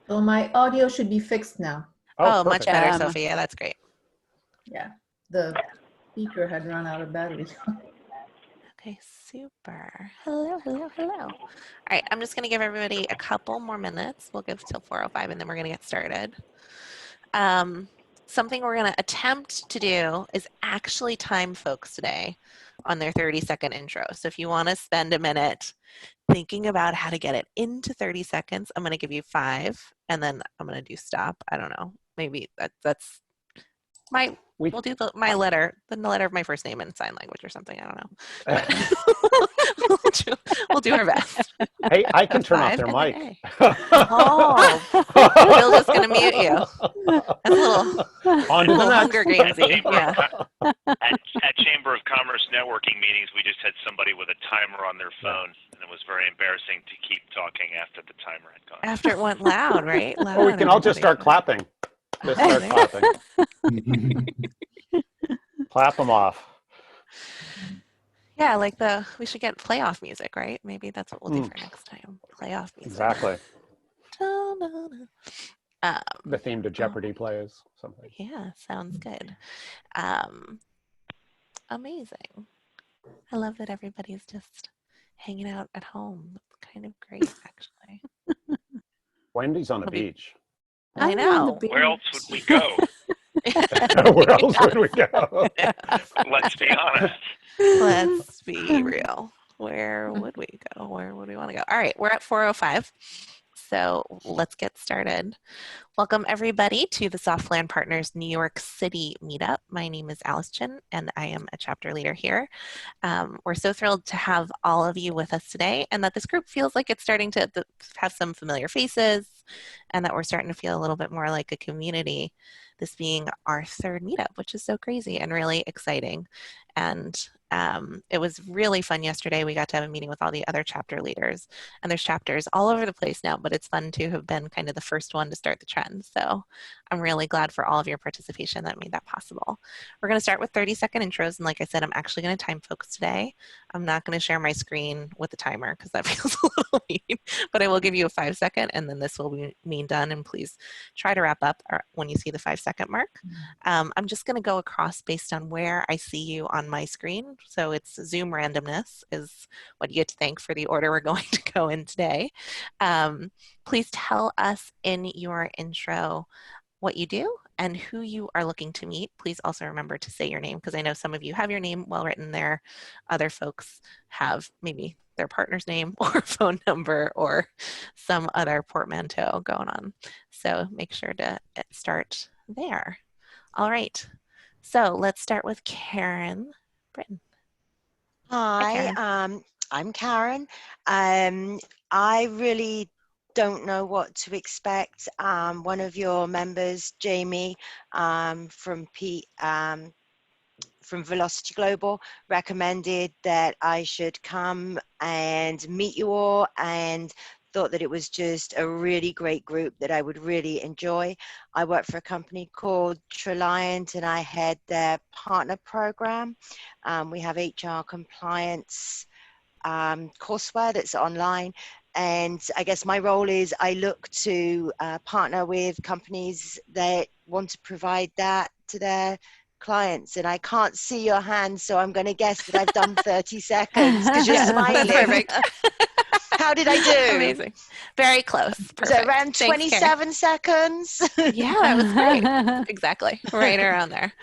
So my audio should be fixed now. Oh, much better, Sophie. Yeah, that's great. Yeah, the speaker had run out of battery. Okay, super. Hello, hello, hello. All right, I'm just going to give everybody a couple more minutes. We'll give till 4:05, and then we're going to get started. Something we're going to attempt to do is actually time folks today on their 30-second intro. So if you want to spend a minute thinking about how to get it into 30 seconds, I'm going to give you 5, and then I'm going to do stop. I don't know. Maybe that's we'll do the letter of my first name in sign language or something. I don't know. But we'll do our best. Hey, I can turn off their mic. Oh, Bill's just going to mute you. That's a little Hunger Gamesy. Yeah. At Chamber of Commerce networking meetings, we just had somebody with a timer on their phone, and it was very embarrassing to keep talking after the timer had gone. After it went loud, right? Loud, or we can all just start clapping. Just start clapping. Clap them off. Yeah, like we should get playoff music, right? Maybe that's what we'll do for next time. Playoff music. Exactly. Da-da-da. The theme to Jeopardy plays. Something. Yeah, sounds good. Amazing. I love that everybody's just hanging out at home. It's kind of great, actually. Wendy's on the beach. I know. Where else would we go? Where else would we go? Let's be honest. Let's be real. Where would we go? Where would we want to go? All right, we're at 4:05. So let's get started. Welcome everybody to the Softland Partners New York City Meetup. My name is Alice Chin and I am a chapter leader here. We're so thrilled to have all of you with us today and that this group feels like it's starting to have some familiar faces and that we're starting to feel a little bit more like a community, this being our 3rd meetup, which is so crazy and really exciting. And it was really fun yesterday. We got to have a meeting with all the other chapter leaders and there's chapters all over the place now, but it's fun to have been kind of the first one to start the trend. So I'm really glad for all of your participation that made that possible. We're going to start with 30-second intros. And like I said, I'm actually going to time folks today. I'm not going to share my screen with the timer because that feels a little mean, but I will give you a 5-second and then this will be done. And please try to wrap up when you see the 5-second mark. I'm just going to go across based on where I see you on my screen. So it's Zoom randomness is what you get to thank for the order we're going to go in today. Please tell us in your intro what you do and who you are looking to meet. Please also remember to say your name because I know some of you have your name well written there. Other folks have maybe their partner's name or phone number or some other portmanteau going on. So make sure to start there. All right. So let's start with Karen Britton. Hi, I'm Karen. I really don't know what to expect. One of your members, Jamie, from Velocity Global, recommended that I should come and meet you all and thought that it was just a really great group that I would really enjoy. I work for a company called Treliant and I head their partner program. We have HR compliance courseware that's online. And I guess my role is I look to partner with companies that want to provide that to their clients. And I can't see your hand, so I'm going to guess that I've done 30 seconds because you're smiling. That's perfect. How did I do? Amazing. Very close. Perfect. So around 27 seconds? Yeah, that was great. Exactly. Right around there.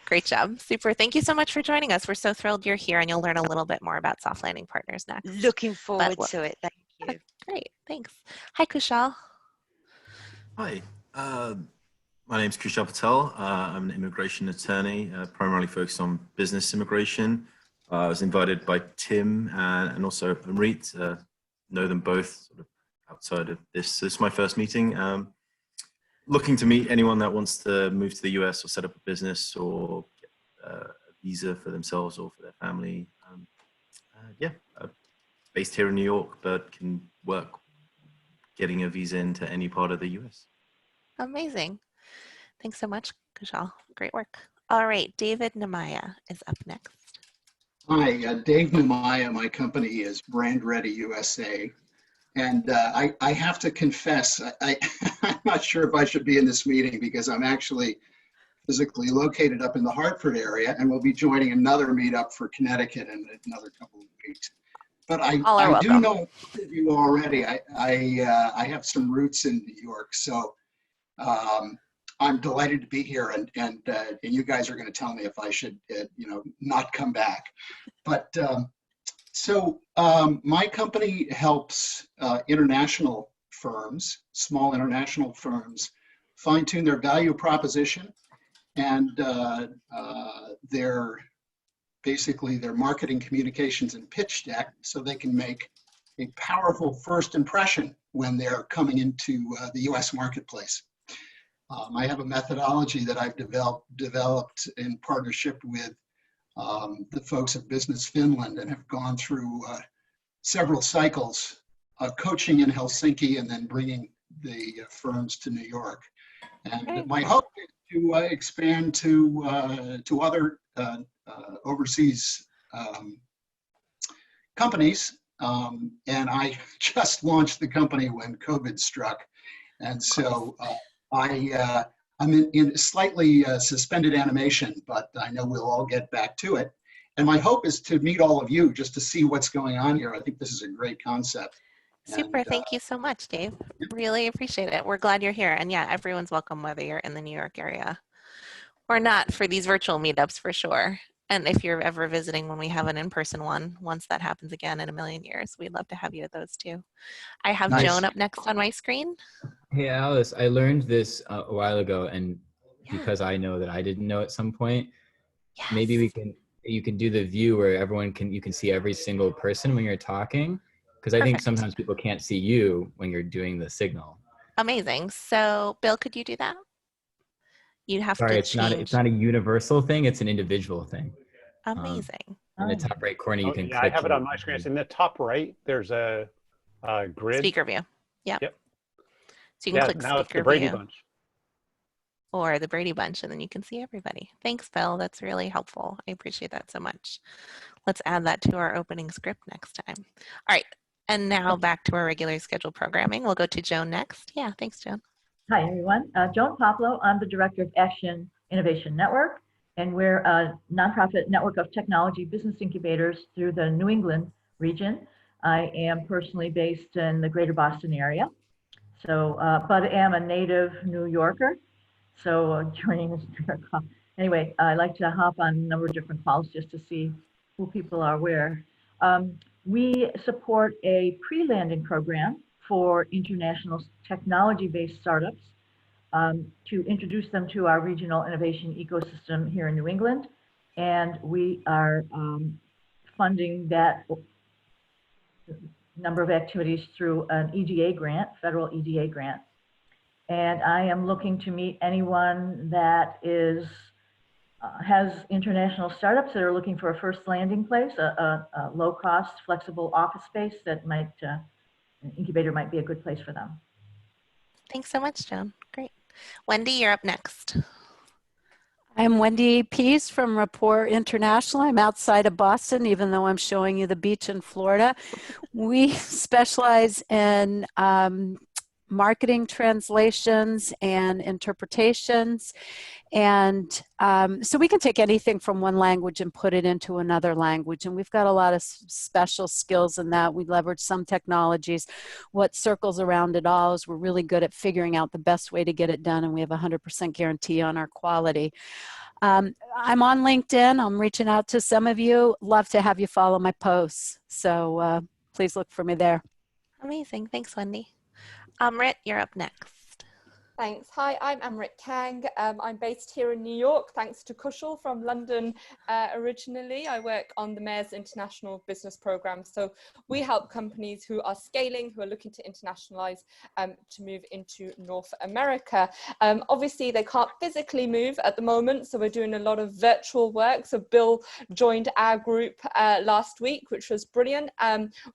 Great job. Super. Thank you so much for joining us. We're so thrilled you're here and you'll learn a little bit more about Soft Landing Partners next. Looking forward to it. Thank you. Great. Thanks. Hi, Kushal. Hi. My name is Kushal Patel. I'm an immigration attorney, primarily focused on business immigration. I was invited by Tim and also Amrit. Know them both sort of outside of this. So this is my first meeting. Looking to meet anyone that wants to move to the US or set up a business or get a visa for themselves or for their family. Based here in New York, but can work getting a visa into any part of the US. Amazing. Thanks so much, Kushal. Great work. All right, David Namaya is up next. Hi, Dave Numaya. My company is Brand Ready USA. And I have to confess, I'm not sure if I should be in this meeting because I'm actually physically located up in the Hartford area, and we'll be joining another meetup for Connecticut in another couple of weeks. But All are I do welcome. know you already. I have some roots in New York, so I'm delighted to be here, and you guys are going to tell me if I should, not come back. But my company helps international firms, small international firms, fine-tune their value proposition and basically their marketing communications and pitch deck, so they can make a powerful first impression when they're coming into the US marketplace. I have a methodology that I've developed in partnership with the folks at Business Finland, and have gone through several cycles of coaching in Helsinki and then bringing the firms to New York. And my hope is to expand to other overseas companies. And I just launched the company when COVID struck. And so I'm in slightly suspended animation, but I know we'll all get back to it. And my hope is to meet all of you just to see what's going on here. I think this is a great concept. Super. And, Thank you so much, Dave. Really appreciate it. We're glad you're here. And yeah, everyone's welcome, whether you're in the New York area or not, for these virtual meetups for sure. And if you're ever visiting when we have an in-person one, once that happens again in a million years, we'd love to have you at those too. I have Nice. Joan up next on my screen. Hey, Alice, I learned this a while ago, and because I know that I didn't know at some point, Yes. maybe you can do the view where you can see every single person when you're talking, because I think Perfect. sometimes people can't see you when you're doing the signal. Amazing. So Bill, could you do that? You'd have Sorry, to it's change. not a universal thing, it's an individual thing. Amazing. In the top right corner, you can Yeah, I click. have it on my screen. It's in the top right. There's a grid. Speaker view. Yep. Yep. So you can click Now it's speaker the Brady view Bunch. or the Brady Bunch, and then you can see everybody. Thanks, Bill. That's really helpful. I appreciate that so much. Let's add that to our opening script next time. All right. And now back to our regular scheduled programming. We'll go to Joan next. Yeah, thanks, Joan. Hi, everyone. Joan Poplow. I'm the Director of Action Innovation Network, and we're a nonprofit network of technology business incubators through the New England region. I am personally based in the greater Boston area, so but am a native New Yorker. So joining this call. Anyway, I like to hop on a number of different calls just to see who people are where. We support a pre-landing program for international technology-based startups to introduce them to our regional innovation ecosystem here in New England. And we are funding that number of activities through an EDA grant, federal EDA grant. And I am looking to meet anyone that has international startups that are looking for a first landing place, a low-cost, flexible office space that might, an incubator might be a good place for them. Thanks so much, Joan. Great. Wendy, you're up next. I'm Wendy Pease from Rapport International. I'm outside of Boston, even though I'm showing you the beach in Florida. We specialize in marketing translations and interpretations. And so we can take anything from one language and put it into another language. And we've got a lot of special skills in that. We leverage some technologies. What circles around it all is we're really good at figuring out the best way to get it done. And we have a 100% guarantee on our quality. I'm on LinkedIn. I'm reaching out to some of you. Love to have you follow my posts. So please look for me there. Amazing. Thanks, Wendy. Amrit, you're up next. Thanks. Hi, I'm Amrit Kang. I'm based here in New York, thanks to Kushal from London originally. I work on the Mayor's International Business Programme. So we help companies who are scaling, who are looking to internationalize, to move into North America. Obviously, they can't physically move at the moment, so we're doing a lot of virtual work. So Bill joined our group last week, which was brilliant.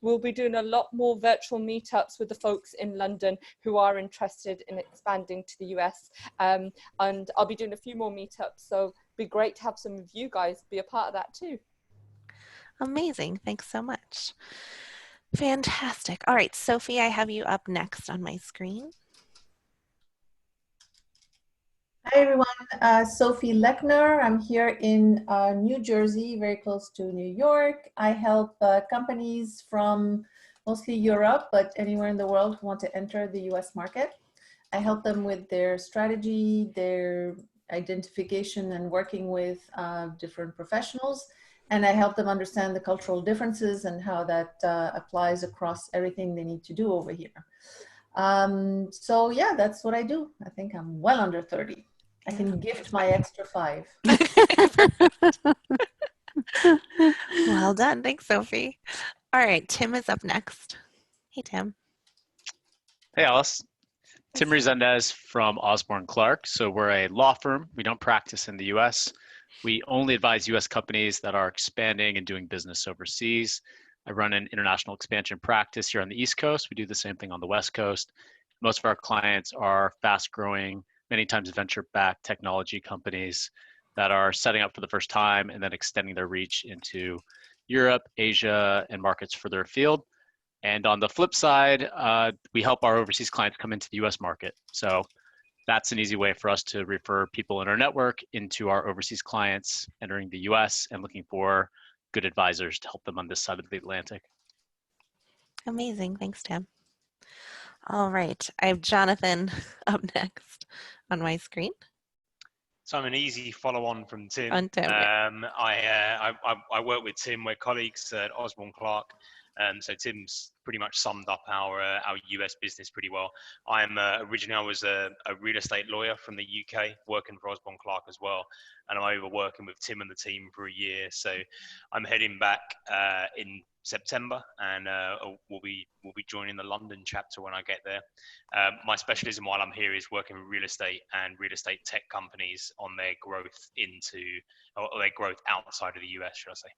We'll be doing a lot more virtual meetups with the folks in London who are interested in expanding to the US, and I'll be doing a few more meetups, so it'd be great to have some of you guys be a part of that too. Amazing. Thanks so much. Fantastic. All right, Sophie, I have you up next on my screen. Hi, everyone. Sophie Lechner. I'm here in New Jersey, very close to New York. I help companies from mostly Europe, but anywhere in the world who want to enter the US market. I help them with their strategy, their identification and working with different professionals. And I help them understand the cultural differences and how that applies across everything they need to do over here. So yeah, that's what I do. I think I'm well under 30. I can gift my extra 5. Well done. Thanks, Sophie. All right, Tim is up next. Hey, Tim. Hey, Alice. Tim Resendez from Osborne Clark. So we're a law firm. We don't practice in the US. We only advise US companies that are expanding and doing business overseas. I run an international expansion practice here on the East Coast. We do the same thing on the West Coast. Most of our clients are fast growing, many times venture-backed technology companies that are setting up for the first time and then extending their reach into Europe, Asia, and markets further afield. And on the flip side, we help our overseas clients come into the US market. So that's an easy way for us to refer people in our network into our overseas clients entering the US and looking for good advisors to help them on this side of the Atlantic. Amazing. Thanks, Tim. All right, I have Jonathan up next on my screen. So I'm an easy follow-on from Tim. On Tim, yeah. I work with Tim. We're colleagues at Osborne Clark. So Tim's pretty much summed up our US business pretty well. Originally I was a real estate lawyer from the UK, working for Osborne Clark as well, and I'm over working with Tim and the team for a year. So I'm heading back in September, and we'll be joining the London chapter when I get there. My specialism while I'm here is working with real estate and real estate tech companies on their growth their growth outside of the US, should I say.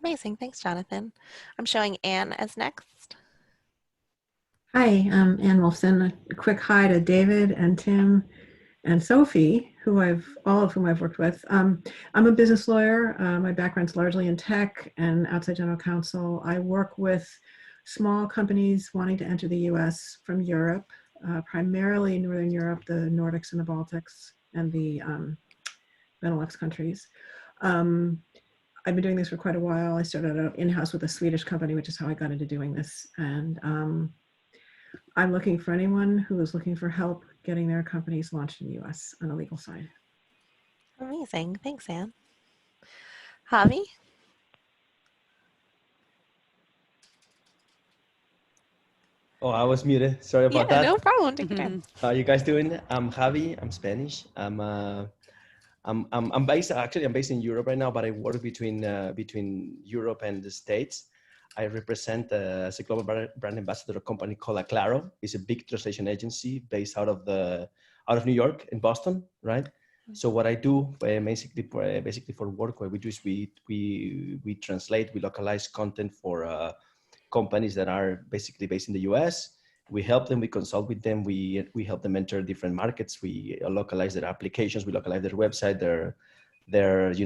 Amazing. Thanks, Jonathan. I'm showing Anne as next. Hi, I'm Ann Wolfson. A quick hi to David and Tim and Sophie, all of whom I've worked with. I'm a business lawyer. My background's largely in tech and outside general counsel. I work with small companies wanting to enter the US from Europe, primarily Northern Europe, the Nordics and the Baltics, and the Benelux countries. I've been doing this for quite a while. I started out in-house with a Swedish company, which is how I got into doing this. And I'm looking for anyone who is looking for help getting their companies launched in the US on the legal side. Amazing. Thanks, Anne. Javi? Oh, I was muted. Sorry about that. No problem. Take your time. How are you guys doing? I'm Javi. I'm Spanish. I'm based in Europe right now, but I work between Europe and the States. I represent as a global brand ambassador a company called Aclaro. It's a big translation agency based out of New York in Boston, right? So what I do basically for work, what we do is we translate, we localize content for companies that are basically based in the US. We help them, we consult with them, we help them enter different markets, we localize their applications, we localize their website, their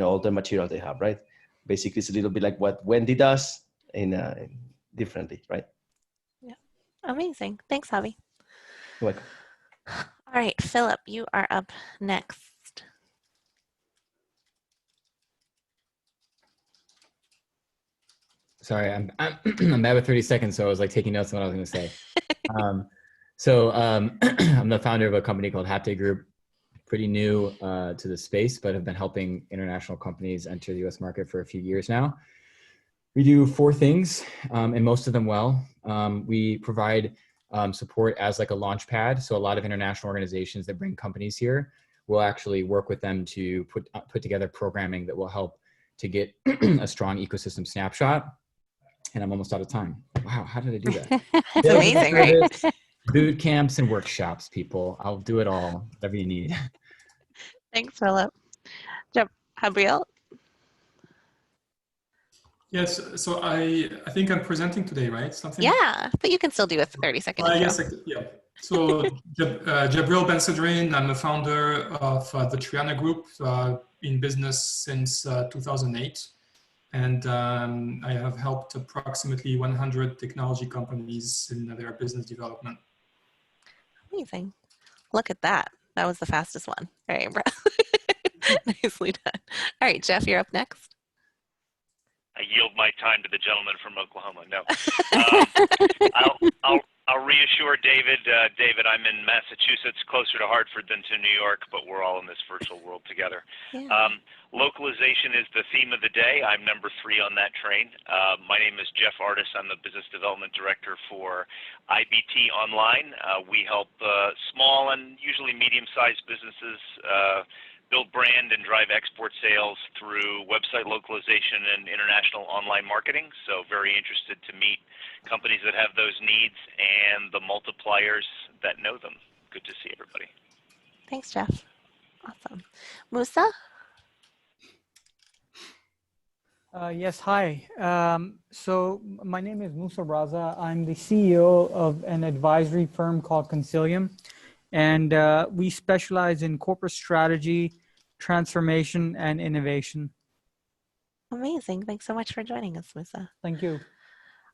all the material they have, right? Basically, it's a little bit like what Wendy does in differently, right? Yeah, amazing. Thanks, Javi. You're welcome. All right, Philip, you are up next. Sorry, I'm bad with 30 seconds, so I was like taking notes on what I was going to say. I'm the founder of a company called Hapte Group, pretty new to the space, but have been helping international companies enter the US market for a few years now. We do 4 things, and most of them well. We provide support as like a launch pad. So a lot of international organizations that bring companies here will actually work with them to put together programming that will help to get a strong ecosystem snapshot. And I'm almost out of time. Wow, how did I do that? It's amazing, right? Boot camps and workshops, people. I'll do it all, whatever you need. Thanks, Philip. Gabriel? Yes, so I think I'm presenting today, right? Something? Yeah, but you can still do a 30-second intro. Yes, yeah. So Gabriel Ben-Sedrin, I'm a founder of the Triana Group, in business since 2008. And I have helped approximately 100 technology companies in their business development. Amazing. Look at that. That was the fastest one. All right, Brett. Nicely done. All right, Jeff, you're up next. I yield my time to the gentleman from Oklahoma. No, I'll reassure David. David, I'm in Massachusetts, closer to Hartford than to New York, but we're all in this virtual world together. Yeah. Localization is the theme of the day. I'm number 3 on that train. My name is Jeff Artis. I'm the Business Development Director for IBT Online. We help small and usually medium-sized businesses build brand and drive export sales through website localization and international online marketing. So very interested to meet companies that have those needs and the multipliers that know them. Good to see everybody. Thanks, Jeff. Awesome. Musa? Yes, hi. So my name is Musa Braza. I'm the CEO of an advisory firm called Concilium, and we specialize in corporate strategy, transformation, and innovation. Amazing. Thanks so much for joining us, Musa. Thank you.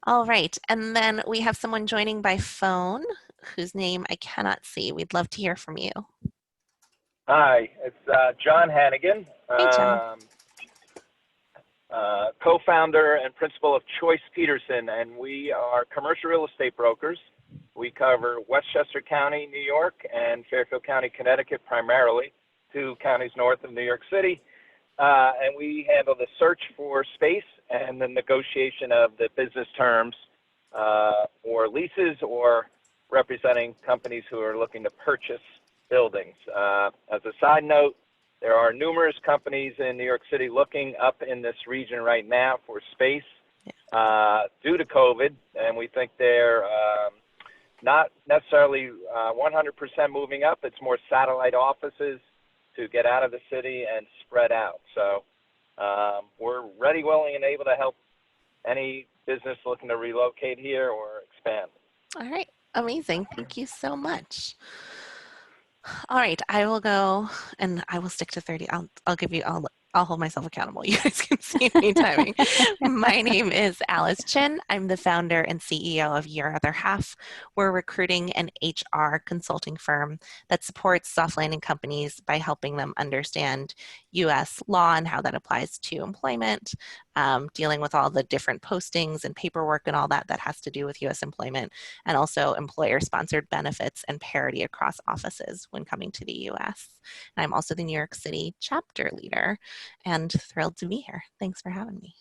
All right. And then we have someone joining by phone whose name I cannot see. We'd love to hear from you. Hi, it's John Hannigan. Hey, John. Co-founder and principal of Choice Peterson, and we are commercial real estate brokers. We cover Westchester County, New York, and Fairfield County, Connecticut primarily, 2 counties north of New York City. And we handle the search for space and the negotiation of the business terms or leases or representing companies who are looking to purchase buildings. As a side note, there are numerous companies in New York City looking up in this region right now for space due to COVID, and we think they're not necessarily 100% moving up. It's more satellite offices to get out of the city and spread out. So we're ready, willing, and able to help any business looking to relocate here or expand. All right. Amazing. Thank you so much. All right, I will go and I will stick to 30. I'll hold myself accountable. You guys can see me timing. My name is Alice Chin. I'm the founder and CEO of Your Other Half. We're recruiting an HR consulting firm that supports soft landing companies by helping them understand U.S. law and how that applies to employment, dealing with all the different postings and paperwork and all that has to do with U.S. employment, and also employer-sponsored benefits and parity across offices when coming to the U.S. And I'm also the New York City chapter leader and thrilled to be here. Thanks for having me.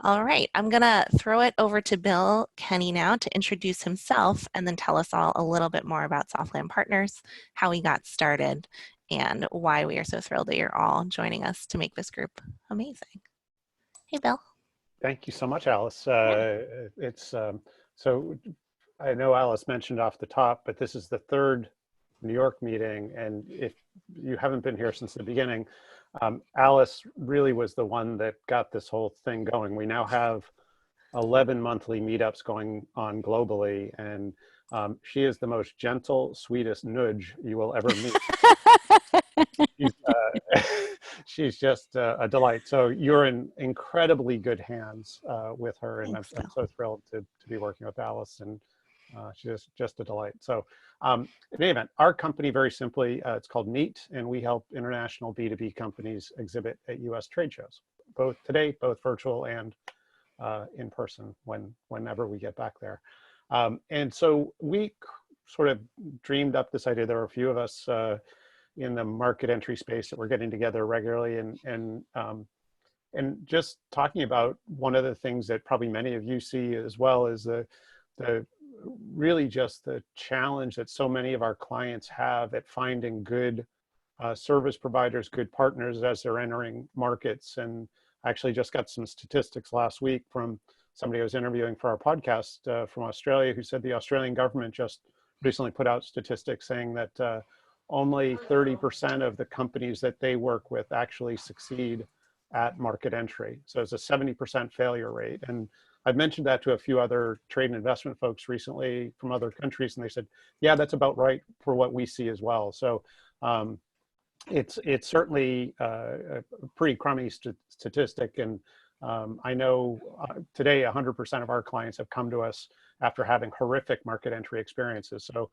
All right, I'm gonna throw it over to Bill Kenny now to introduce himself and then tell us all a little bit more about Softland Partners, how we got started, and why we are so thrilled that you're all joining us to make this group amazing. Hey, Bill. Thank you so much, Alice. So I know Alice mentioned off the top, but this is the 3rd New York meeting, and if you haven't been here since the beginning, Alice really was the one that got this whole thing going. We now have 11 monthly meetups going on globally, and she is the most gentle, sweetest nudge you will ever meet. She's just a delight. So you're in incredibly good hands with her, and Thanks, I'm so thrilled to be working with Alice, and she's just a delight. So in any event, our company, very simply, it's called Meet, and we help international B2B companies exhibit at US trade shows, both virtual and in person whenever we get back there. And so we sort of dreamed up this idea. There were a few of us in the market entry space that we're getting together regularly and just talking about one of the things that probably many of you see as well is the really just the challenge that so many of our clients have at finding good service providers, good partners as they're entering markets. And I actually just got some statistics last week from somebody I was interviewing for our podcast from Australia, who said the Australian government just recently put out statistics saying that only 30% of the companies that they work with actually succeed at market entry. So it's a 70% failure rate. And I've mentioned that to a few other trade and investment folks recently from other countries, and they said, yeah, that's about right for what we see as well. So it's certainly a pretty crummy statistic, and I know today 100% of our clients have come to us after having horrific market entry experiences. So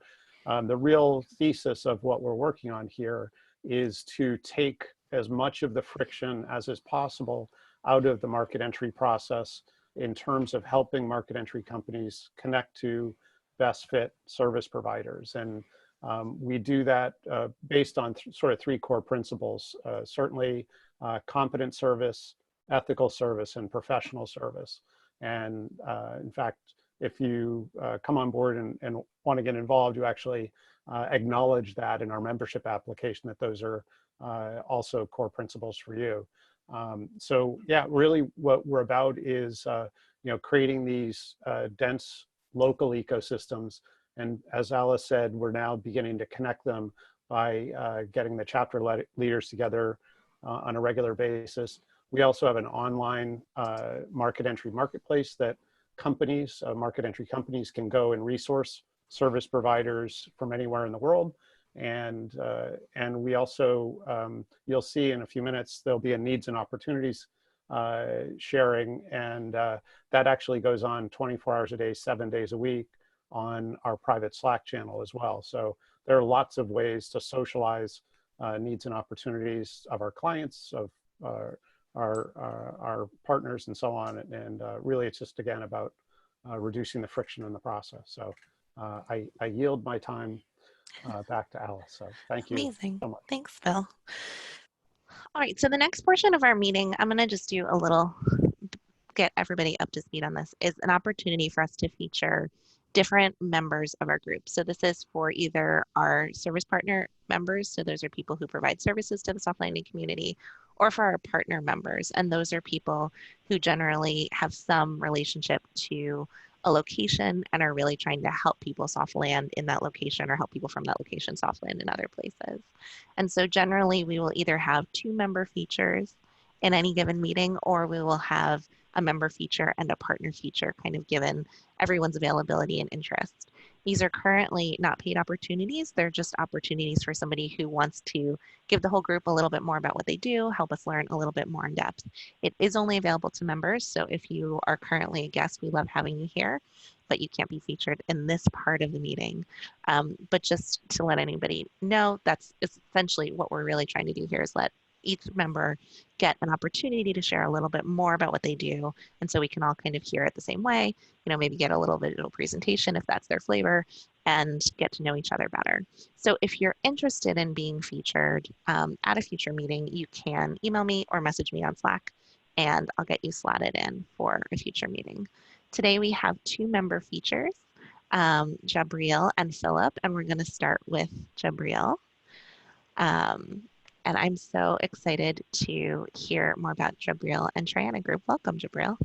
the real thesis of what we're working on here is to take as much of the friction as is possible out of the market entry process in terms of helping market entry companies connect to best fit service providers. And we do that based on sort of three core principles, certainly competent service, ethical service, and professional service. And in fact, if you come on board and want to get involved, you actually acknowledge that in our membership application, that those are also core principles for you. So yeah, really what we're about is creating these dense local ecosystems. And as Alice said, we're now beginning to connect them by getting the chapter leaders together on a regular basis. We also have an online market entry marketplace that companies, market entry companies, can go and resource service providers from anywhere in the world. And we also, you'll see in a few minutes, there'll be a needs and opportunities sharing, and that actually goes on 24 hours a day, 7 days a week on our private Slack channel as well. So there are lots of ways to socialize needs and opportunities of our clients, of our partners, and so on. And really, it's just, again, about reducing the friction in the process. So I yield my time back to Alice. So thank you. Amazing. So much. Thanks, Bill. All right, so the next portion of our meeting, I'm going to just do a little, get everybody up to speed on this, is an opportunity for us to feature different members of our group. So this is for either our service partner members, so those are people who provide services to the soft landing community, or for our partner members. And those are people who generally have some relationship to a location and are really trying to help people soft land in that location, or help people from that location soft land in other places. And so generally we will either have 2 member features in any given meeting, or we will have a member feature and a partner feature, kind of given everyone's availability and interest. These are currently not paid opportunities. They're just opportunities for somebody who wants to give the whole group a little bit more about what they do, help us learn a little bit more in depth. It is only available to members. So if you are currently a guest, we love having you here, but you can't be featured in this part of the meeting. But just to let anybody know, that's essentially what we're really trying to do here, is let each member get an opportunity to share a little bit more about what they do. And so we can all kind of hear it the same way, maybe get a little visual presentation if that's their flavor, and get to know each other better. So if you're interested in being featured at a future meeting, you can email me or message me on Slack, and I'll get you slotted in for a future meeting. Today we have 2 member features, Jabriel and Philip, and we're going to start with Jabriel. And I'm so excited to hear more about Jabriel and Triana Group. Welcome, Jabriel.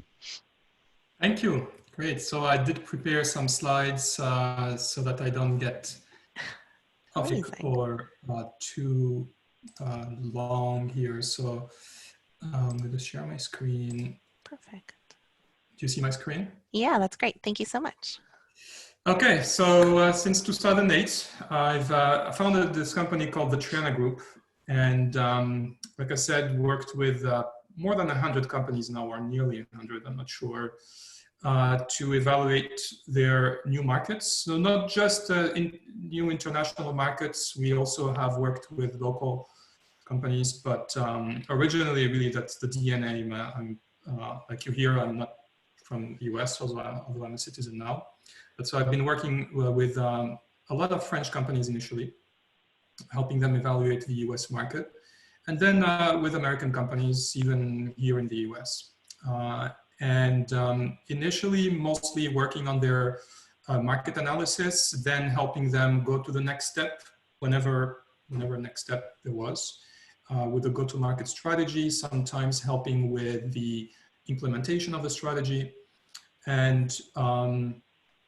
Thank you. Great. So I did prepare some slides so that I don't get topic or too long here. So I'm going to share my screen. Perfect. Do you see my screen? Yeah, that's great. Thank you so much. Okay, so since 2008, I've founded this company called the Triana Group. And like I said, worked with more than 100 companies now, or nearly 100, I'm not sure, to evaluate their new markets. So not just in new international markets, we also have worked with local companies, but originally really that's the DNA. Like you hear, I'm not from the US, although I'm a citizen now. But so I've been working with a lot of French companies initially, helping them evaluate the US market, and then with American companies, even here in the US. Initially, mostly working on their market analysis, then helping them go to the next step, whenever next step there was, with a go-to-market strategy, sometimes helping with the implementation of the strategy. And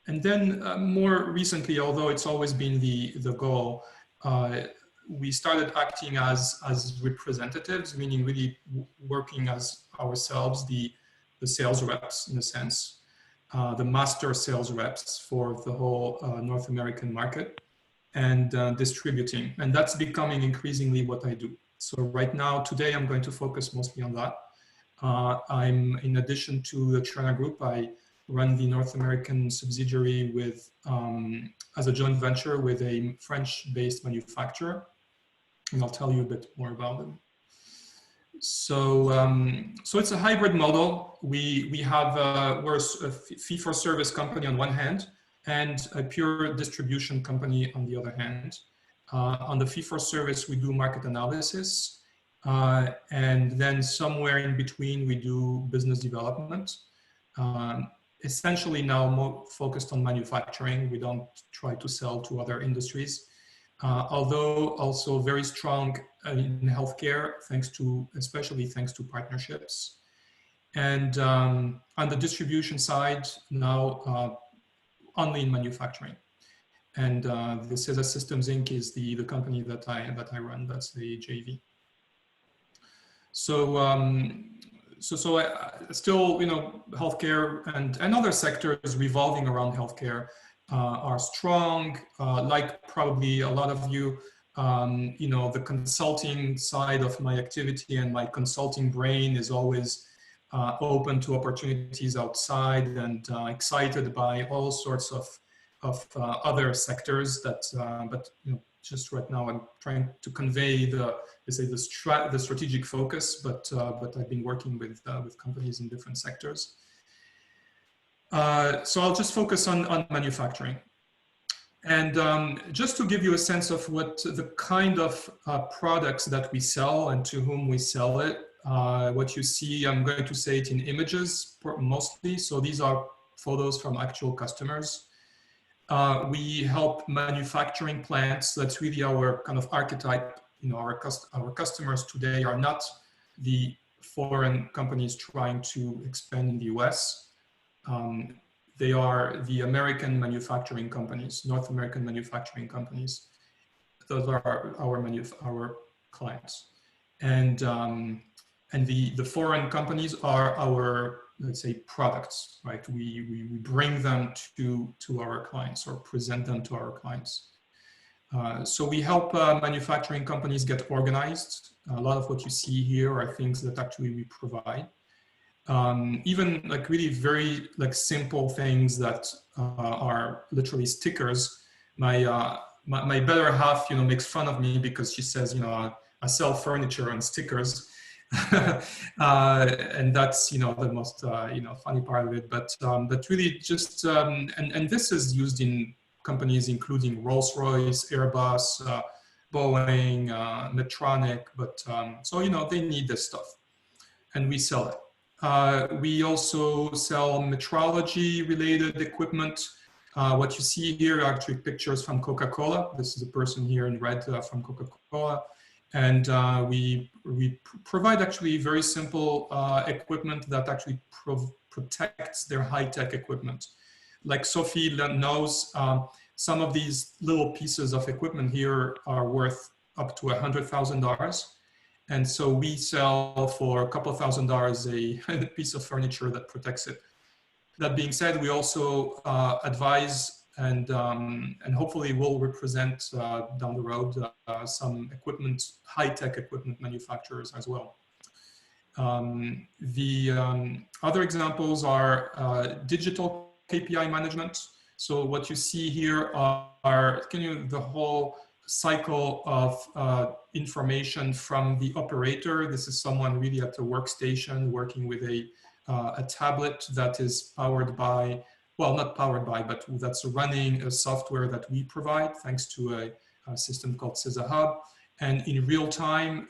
then more recently, although it's always been the goal, we started acting as representatives, meaning really working as ourselves, the sales reps in a sense, the master sales reps for the whole North American market, and distributing. And that's becoming increasingly what I do. So right now, today, I'm going to focus mostly on that. I'm, in addition to the Trena Group, I run the North American subsidiary with, as a joint venture with a French-based manufacturer, and I'll tell you a bit more about them. So, so it's a hybrid model. We have we're a fee-for-service company on one hand, and a pure distribution company on the other hand. On the fee-for-service, we do market analysis, and then somewhere in between, we do business development. Essentially now more focused on manufacturing. We don't try to sell to other industries. Although also very strong in healthcare, especially thanks to partnerships. And on the distribution side, now only in manufacturing. And the CESA Systems Inc. is the company that I run. That's the JV. So still, you know, healthcare and other sectors revolving around healthcare are strong. Like probably a lot of you, you know, the consulting side of my activity and my consulting brain is always open to opportunities outside and excited by all sorts of other sectors that, but you know, just right now I'm trying to convey the strategic focus, but I've been working with companies in different sectors. So I'll just focus on manufacturing. And just to give you a sense of what the kind of products that we sell and to whom we sell it, what you see, I'm going to say it in images mostly. So these are photos from actual customers. We help manufacturing plants. That's really our kind of archetype. You know, our customers today are not the foreign companies trying to expand in the US. They are the American manufacturing companies, North American manufacturing companies. Those are our clients. And the foreign companies are our, let's say, products, right? We bring them to our clients or present them to our clients. So we help manufacturing companies get organized. A lot of what you see here are things that actually we provide. Even like really very like simple things that are literally stickers. My better half, you know, makes fun of me because she says, you know, I sell furniture and stickers. And that's, you know, the most, you know, funny part of it, but really just, and this is used in companies including Rolls-Royce, Airbus, Boeing, Medtronic, but so, you know, they need this stuff and we sell it. We also sell metrology related equipment. What you see here are actually pictures from Coca-Cola. This is a person here in red from Coca-Cola. And we provide actually very simple equipment that actually protects their high-tech equipment. Like Sophie knows, some of these little pieces of equipment here are worth up to $100,000. And so we sell for a couple of $1,000s a piece of furniture that protects it. That being said, we also advise and hopefully will represent down the road some equipment, high-tech equipment manufacturers as well. The other examples are digital KPI management. So what you see here are the whole cycle of information from the operator. This is someone really at a workstation working with a tablet that is powered by, well, not powered by, but that's running a software that we provide thanks to a system called CESA Hub. And in real time,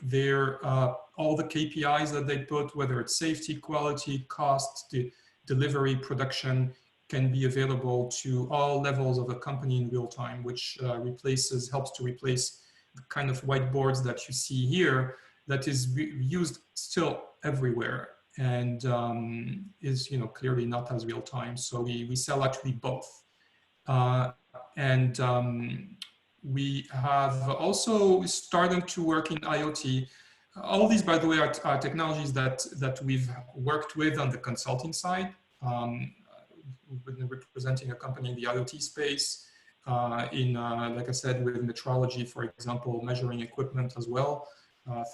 all the KPIs that they put, whether it's safety, quality, cost, the delivery, production, can be available to all levels of a company in real time, which helps to replace the kind of whiteboards that you see here that is used still everywhere and is, you know, clearly not as real time. So we sell actually both. We have also started to work in IoT. All these, by the way, are technologies that we've worked with on the consulting side. We've been representing a company in the IoT space, like I said, with metrology, for example, measuring equipment as well,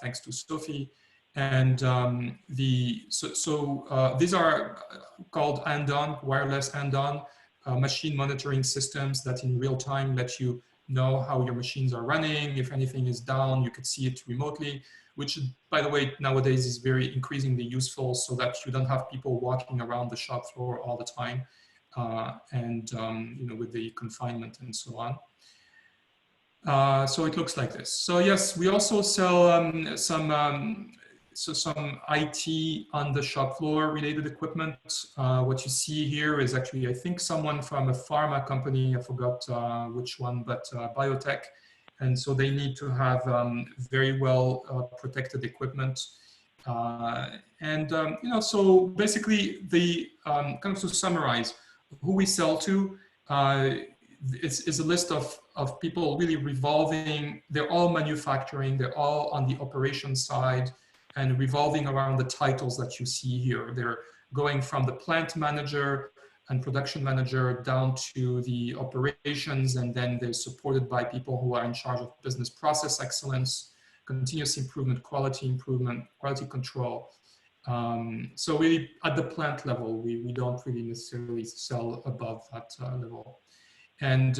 thanks to Sophie. And these are called and-on, wireless and-on machine monitoring systems that in real time let you know how your machines are running. If anything is down, you could see it remotely, which, by the way, nowadays is very increasingly useful so that you don't have people walking around the shop floor all the time, with the confinement and so on. So it looks like this. So yes, we also sell some IT on the shop floor related equipment. What you see here is actually, I think, someone from a pharma company, I forgot which one, but biotech. And so they need to have very well protected equipment. So basically kind of to summarize, who we sell to, is a list of people really revolving. They're all manufacturing, they're all on the operations side and revolving around the titles that you see here. They're going from the plant manager and production manager down to the operations, and then they're supported by people who are in charge of business process excellence, continuous improvement, quality control. So really at the plant level, we don't really necessarily sell above that level. And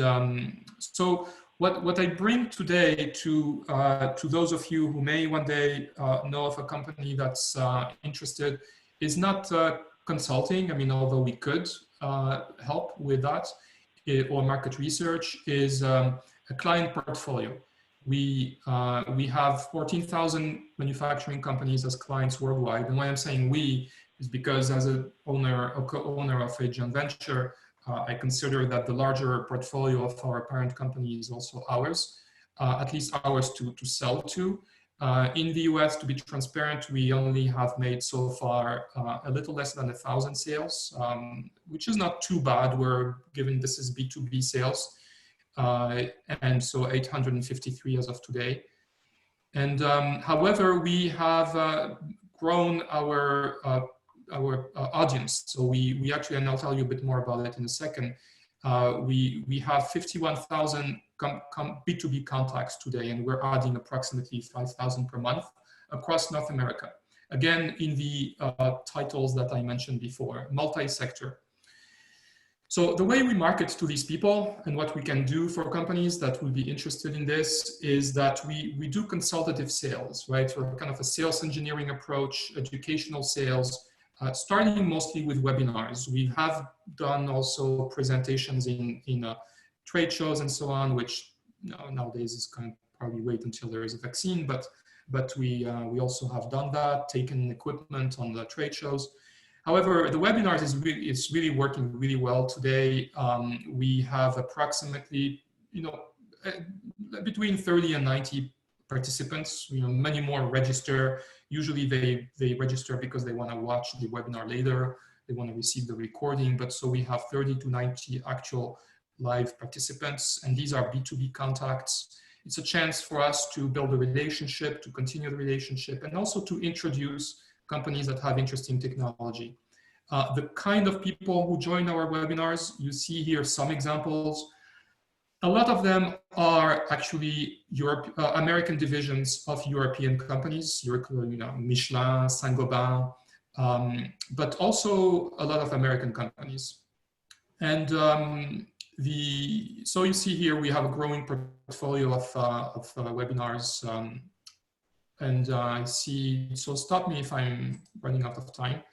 so what I bring today to those of you who may one day know of a company that's interested is not consulting. I mean, although we could help with that, or market research, is a client portfolio. We have 14,000 manufacturing companies as clients worldwide. And why I'm saying we is because as a co-owner of a joint venture, I consider that the larger portfolio of our parent company is also ours, at least ours to sell to. In the US, to be transparent, we only have made so far a little less than 1,000 sales, which is not too bad. We're given this is B2B sales. And so 853 as of today. And however, we have grown our audience. So we actually, and I'll tell you a bit more about it in a second, we have 51,000 B2B contacts today, and we're adding approximately 5,000 per month across North America. Again, in the titles that I mentioned before, multi-sector. So the way we market to these people and what we can do for companies that will be interested in this is that we do consultative sales, right? We're kind of a sales engineering approach, educational sales, starting mostly with webinars. We have done also presentations in trade shows and so on, which nowadays is kind of probably wait until there is a vaccine, but we also have done that, taken equipment on the trade shows. However, the webinars is really working really well today. We have approximately, between 30 and 90 participants. Many more register. Usually they register because they want to watch the webinar later. They want to receive the recording. But so we have 30 to 90 actual live participants, and these are B2B contacts. It's a chance for us to build a relationship, to continue the relationship, and also to introduce companies that have interesting technology. The kind of people who join our webinars, you see here some examples. A lot of them are actually American divisions of European companies, Michelin, Saint-Gobain, but also a lot of American companies. And so you see here we have a growing portfolio of webinars. And I see, so stop me if I'm running out of time.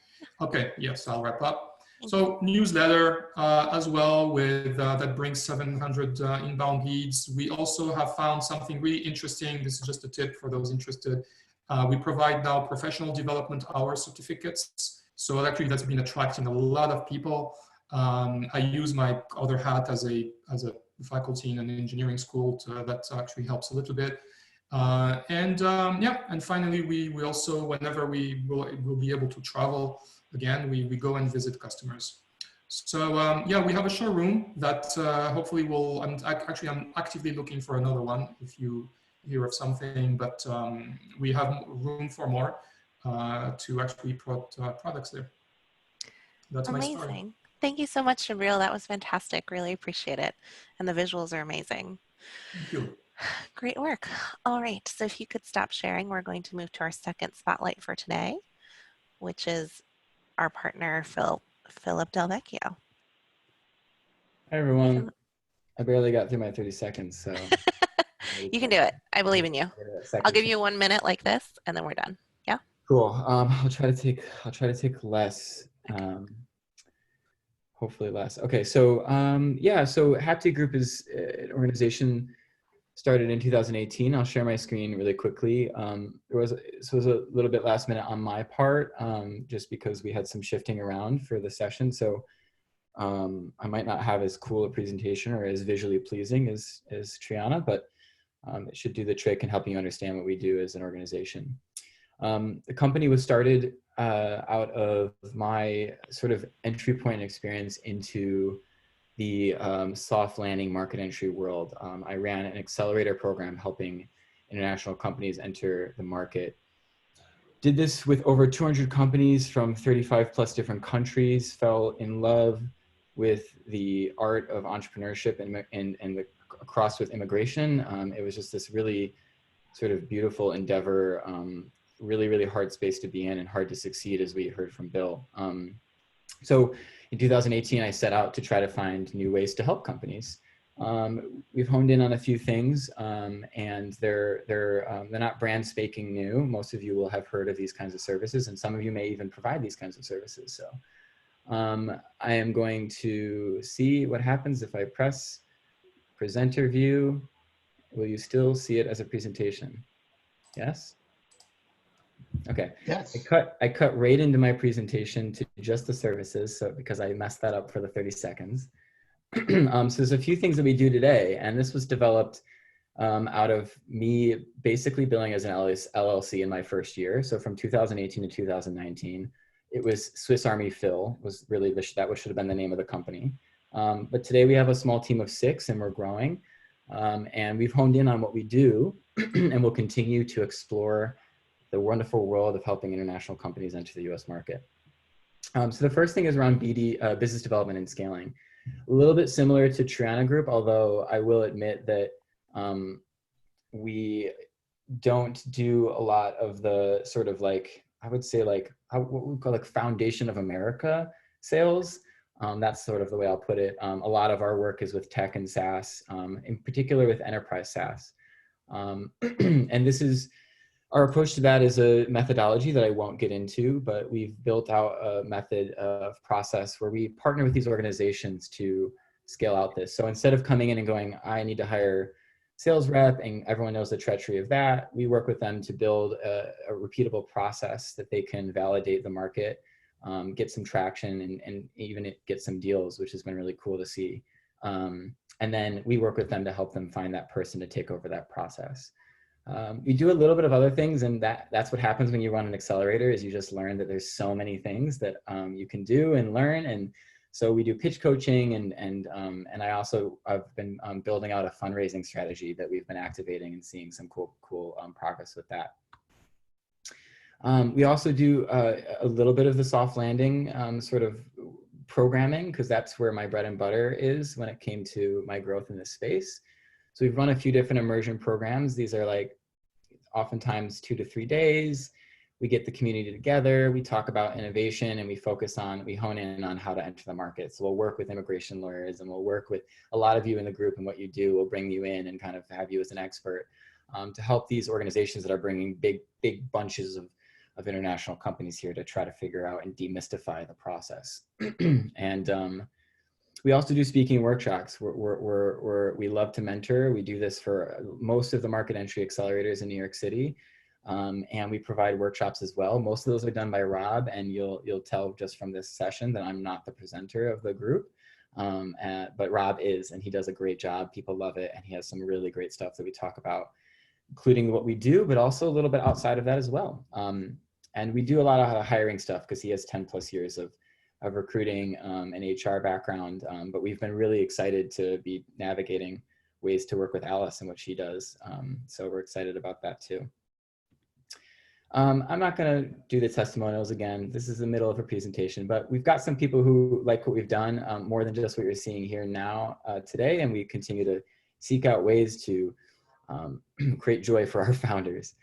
Okay, yes, I'll wrap up. So newsletter as well with that brings 700 inbound leads. We also have found something really interesting. This is just a tip for those interested. We provide now professional development hour certificates. So actually that's been attracting a lot of people. I use my other hat as a faculty in an engineering school that actually helps a little bit. And finally, we also, whenever we will be able to travel again, we go and visit customers. So yeah, we have a showroom that hopefully will, I'm actively looking for another one if you hear of something, but we have room for more to actually put products there. That's amazing. My story. Thank you so much, Jabril. That was fantastic. Really appreciate it. And the visuals are amazing. Thank you. Great work. All right, so if you could stop sharing, we're going to move to our second spotlight for today, which is our partner, Philip Delvecchio. Hi, everyone. I barely got through my 30 seconds, so. You can do it. I believe in you. I'll give you 1 minute like this, and then we're done. Yeah. Cool. I'll try to take less. Hopefully less. Okay. So yeah. So Haptic Group is an organization started in 2018. I'll share my screen really quickly. This was a little bit last minute on my part, just because we had some shifting around for the session. So I might not have as cool a presentation or as visually pleasing as Triana, but it should do the trick in helping you understand what we do as an organization. The company was started out of my sort of entry point experience into the soft landing market entry world. I ran an accelerator program helping international companies enter the market. Did this with over 200 companies from 35 plus different countries, fell in love with the art of entrepreneurship and the cross with immigration. It was just this really sort of beautiful endeavor, really, really hard space to be in and hard to succeed, as we heard from Bill. So in 2018, I set out to try to find new ways to help companies. We've honed in on a few things, and they're not brand spanking new. Most of you will have heard of these kinds of services, and some of you may even provide these kinds of services. So I am going to see what happens if I press presenter view. Will you still see it as a presentation? Yes? Okay. Yes. I cut right into my presentation to just the services, so because I messed that up for the 30 seconds. So there's a few things that we do today, and this was developed out of me basically billing as an LLC in my first year. So from 2018 to 2019, it was Swiss Army Phil was really that should have been the name of the company. But today we have a small team of 6 and we're growing. And we've honed in on what we do and we'll continue to explore the wonderful world of helping international companies enter the US market. So the first thing is around BD, business development and scaling. A little bit similar to Triana Group, although I will admit that we don't do a lot of the sort of like, I would say like, what we call like foundation of America sales. That's sort of the way I'll put it. A lot of our work is with tech and SaaS, in particular with enterprise SaaS. And this is, our approach to that is a methodology that I won't get into, but we've built out a method of process where we partner with these organizations to scale out this. So instead of coming in and going, I need to hire sales rep and everyone knows the treachery of that, we work with them to build a repeatable process that they can validate the market, get some traction and even get some deals, which has been really cool to see. And then we work with them to help them find that person to take over that process. We do a little bit of other things, and that's what happens when you run an accelerator is you just learn that there's so many things that you can do and learn. And so we do pitch coaching and I've been building out a fundraising strategy that we've been activating and seeing some cool progress with that. We also do a little bit of the soft landing sort of programming, because that's where my bread and butter is when it came to my growth in this space. So we've run a few different immersion programs. These are like oftentimes 2 to 3 days. We get the community together, we talk about innovation, and we hone in on how to enter the market. So we'll work with immigration lawyers and we'll work with a lot of you in the group and what you do. We'll bring you in and kind of have you as an expert to help these organizations that are bringing big bunches of international companies here to try to figure out and demystify the process. And we also do speaking workshops. We love to mentor. We do this for most of the market entry accelerators in New York City. And we provide workshops as well. Most of those are done by Rob, and you'll tell just from this session that I'm not the presenter of the group. But Rob is, and he does a great job. People love it, and he has some really great stuff that we talk about, including what we do, but also a little bit outside of that as well. And we do a lot of hiring stuff because he has 10 plus years of recruiting and HR background, but we've been really excited to be navigating ways to work with Alice and what she does. So we're excited about that too. I'm not gonna do the testimonials again. This is the middle of a presentation, but we've got some people who like what we've done more than just what you're seeing here now today, and we continue to seek out ways to create joy for our founders.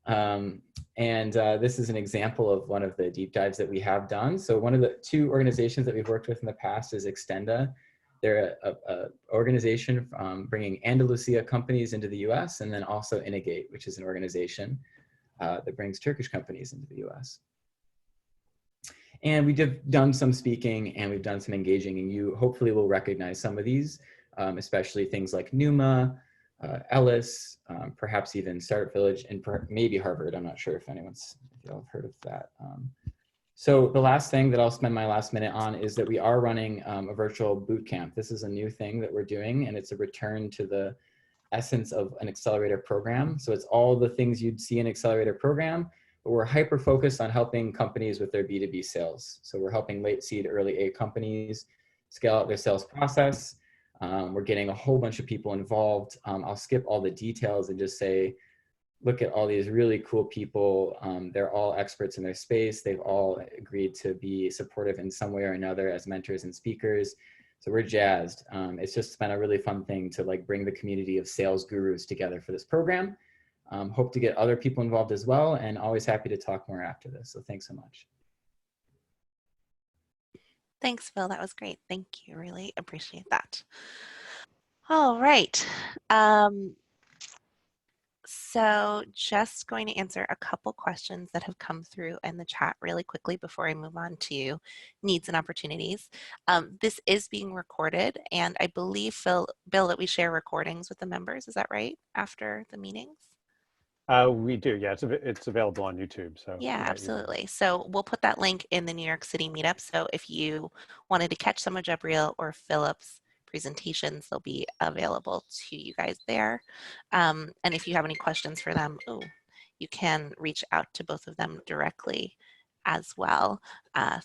This is an example of one of the deep dives that we have done. So one of the two organizations that we've worked with in the past is Extenda. They're a organization bringing Andalusia companies into the US, and then also Inigate, which is an organization that brings Turkish companies into the US. And we've done some speaking and we've done some engaging, and you hopefully will recognize some of these, especially things like Numa, Ellis, perhaps even Startup Village, and maybe Harvard. I'm not sure if y'all have heard of that. So the last thing that I'll spend my last minute on is that we are running a virtual boot camp. This is a new thing that we're doing, and it's a return to the essence of an accelerator program. So it's all the things you'd see in an accelerator program, but we're hyper focused on helping companies with their B2B sales. So we're helping late seed, early A companies scale out their sales process. We're getting a whole bunch of people involved. I'll skip all the details and just say, look at all these really cool people. They're all experts in their space. They've all agreed to be supportive in some way or another as mentors and speakers. So we're jazzed. It's just been a really fun thing to like bring the community of sales gurus together for this program. Hope to get other people involved as well, and always happy to talk more after this. So thanks so much. Thanks, Phil. That was great. Thank you. Really appreciate that. All right. So just going to answer a couple questions that have come through in the chat really quickly before I move on to needs and opportunities. This is being recorded, and I believe, Bill, that we share recordings with the members. Is that right? After the meetings? We do, yeah. It's available on YouTube. So yeah, absolutely. So we'll put that link in the New York City meetup. So if you wanted to catch some of Jabriel or Philip's presentations, they'll be available to you guys there. And if you have any questions for them, you can reach out to both of them directly as well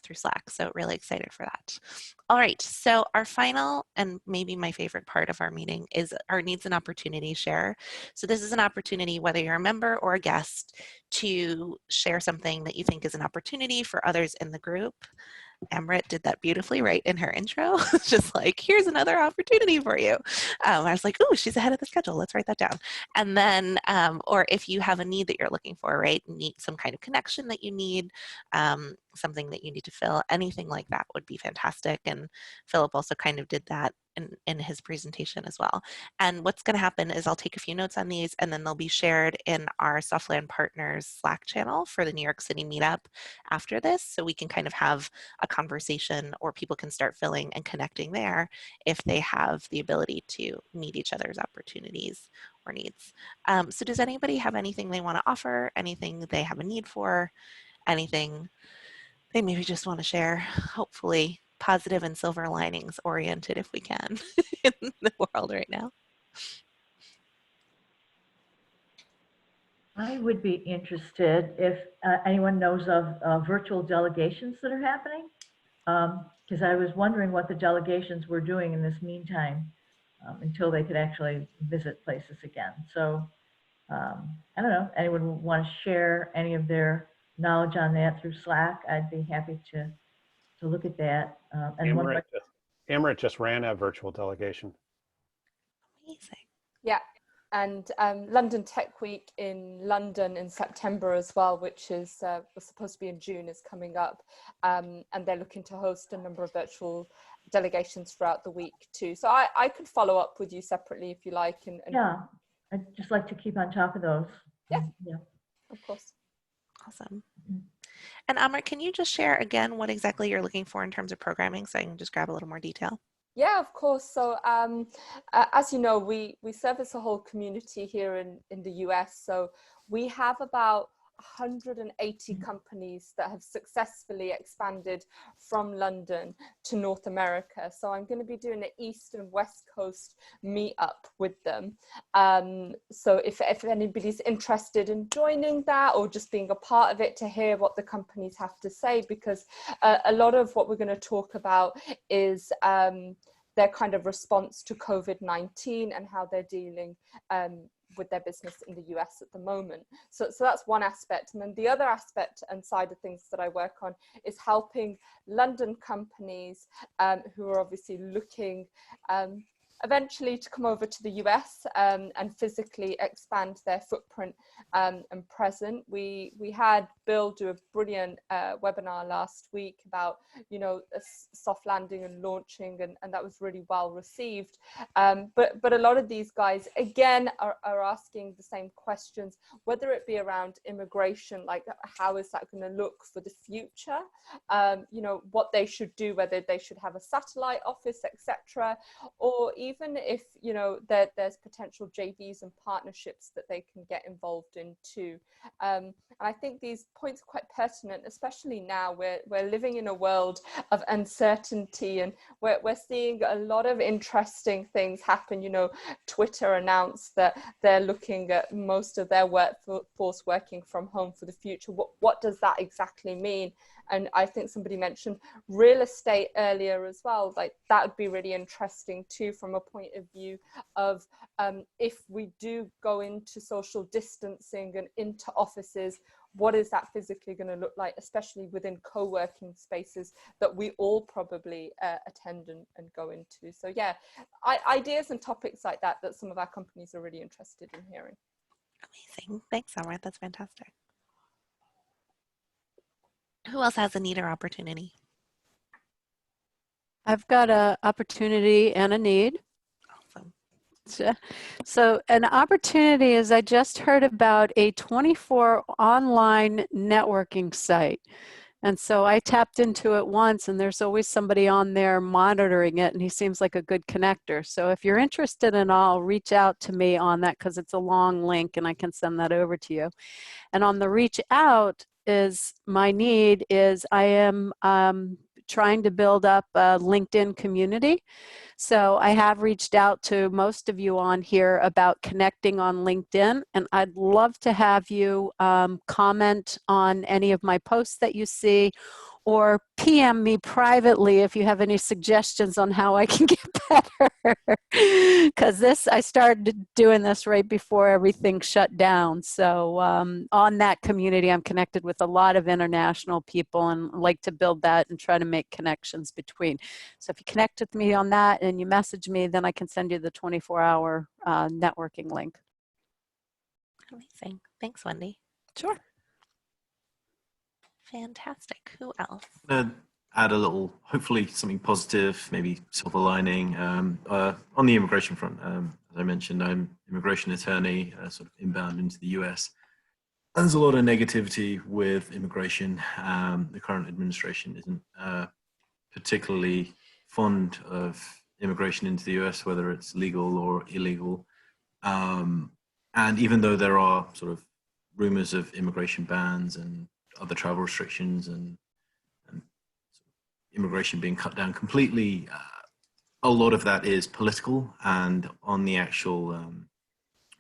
through Slack. So really excited for that. All right, so our final and maybe my favorite part of our meeting is our needs and opportunity share. So this is an opportunity, whether you're a member or a guest, to share something that you think is an opportunity for others in the group. Amrit did that beautifully right in her intro. Just like, here's another opportunity for you. I was like, oh, she's ahead of the schedule. Let's write that down. And then, or if you have a need that you're looking for, right? Need some kind of connection that you need, something that you need to fill, anything like that would be fantastic. And Philip also kind of did that in his presentation as well. And what's going to happen is I'll take a few notes on these, and then they'll be shared in our Softland Partners Slack channel for the New York City meetup after this, so we can kind of have a conversation, or people can start filling and connecting there if they have the ability to meet each other's opportunities or needs. So does anybody have anything they want to offer, anything they have a need for, anything they maybe just want to share? Hopefully positive and silver linings oriented if we can in the world right now. I would be interested if anyone knows of virtual delegations that are happening, because I was wondering what the delegations were doing in this meantime until they could actually visit places again. So I don't know, anyone want to share any of their knowledge on that through Slack? I'd be happy to look at that. And Amrit just ran a virtual delegation. Amazing. Yeah. And London Tech Week in London in September as well, which is was supposed to be in June, is coming up. And they're looking to host a number of virtual delegations throughout the week too. So I could follow up with you separately if you like. And yeah, I'd just like to keep on top of those. Yeah, yeah, of course. Awesome. And Amrit, can you just share again what exactly you're looking for in terms of programming, so I can just grab a little more detail? Yeah, of course. So as you know, we service a whole community here in the US. So we have about 180 companies that have successfully expanded from London to North America. So I'm going to be doing an East and West Coast meetup with them. So if anybody's interested in joining that or just being a part of it, to hear what the companies have to say, because a lot of what we're going to talk about is their kind of response to COVID-19 and how they're dealing with their business in the US at the moment. So that's one aspect. And then the other aspect and side of things that I work on is helping London companies who are obviously looking eventually to come over to the US and physically expand their footprint and present. We had Bill do a brilliant webinar last week about, you know, a soft landing and launching, and that was really well received. But a lot of these guys, again, are asking the same questions, whether it be around immigration, like how is that going to look for the future? You know, what they should do, whether they should have a satellite office, etc., or even if, you know, there's potential JVs and partnerships that they can get involved in too. And I think these points are quite pertinent, especially now we're living in a world of uncertainty, and we're seeing a lot of interesting things happen. You know, Twitter announced that they're looking at most of their workforce working from home for the future. What does that exactly mean? And I think somebody mentioned real estate earlier as well. Like that would be really interesting too, from a point of view of if we do go into social distancing and into offices, what is that physically going to look like, especially within co-working spaces that we all probably attend and go into. So yeah, ideas and topics like that some of our companies are really interested in hearing. Amazing. Thanks, Summer. That's fantastic. Who else has a need or opportunity? I've got an opportunity and a need. Awesome. So an opportunity is I just heard about a 24 online networking site. And so I tapped into it once, and there's always somebody on there monitoring it, and he seems like a good connector. So if you're interested in all, reach out to me on that, because it's a long link and I can send that over to you. And on the reach out is my need is I am trying to build up a LinkedIn community. So I have reached out to most of you on here about connecting on LinkedIn, and I'd love to have you comment on any of my posts that you see, or PM me privately if you have any suggestions on how I can get better. Because I started doing this right before everything shut down. So on that community, I'm connected with a lot of international people and like to build that and try to make connections between. So if you connect with me on that and you message me, then I can send you the 24-hour networking link. Amazing. Thanks, Wendy. Sure. Fantastic. Who else? Add a little, hopefully something positive, maybe silver lining on the immigration front. As I mentioned, I'm an immigration attorney, sort of inbound into the US. And there's a lot of negativity with immigration. The current administration isn't particularly fond of immigration into the US, whether it's legal or illegal. And even though there are sort of rumors of immigration bans and other travel restrictions and immigration being cut down completely, a lot of that is political. And on the actual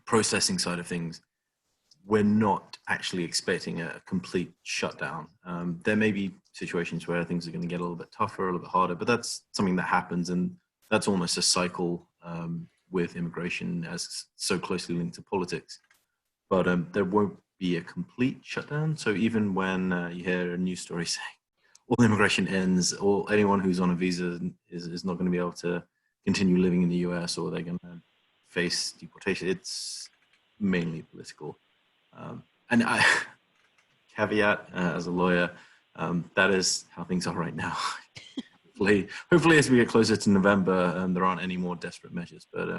processing side of things, we're not actually expecting a complete shutdown. There may be situations where things are going to get a little bit tougher, a little bit harder, but that's something that happens, and that's almost a cycle with immigration, as so closely linked to politics. But there won't be a complete shutdown. So even when you hear a news story saying all immigration ends, or anyone who's on a visa is not going to be able to continue living in the US, or they're going to face deportation, it's mainly political. And I caveat as a lawyer, that is how things are right now. Hopefully as we get closer to November, there aren't any more desperate measures. But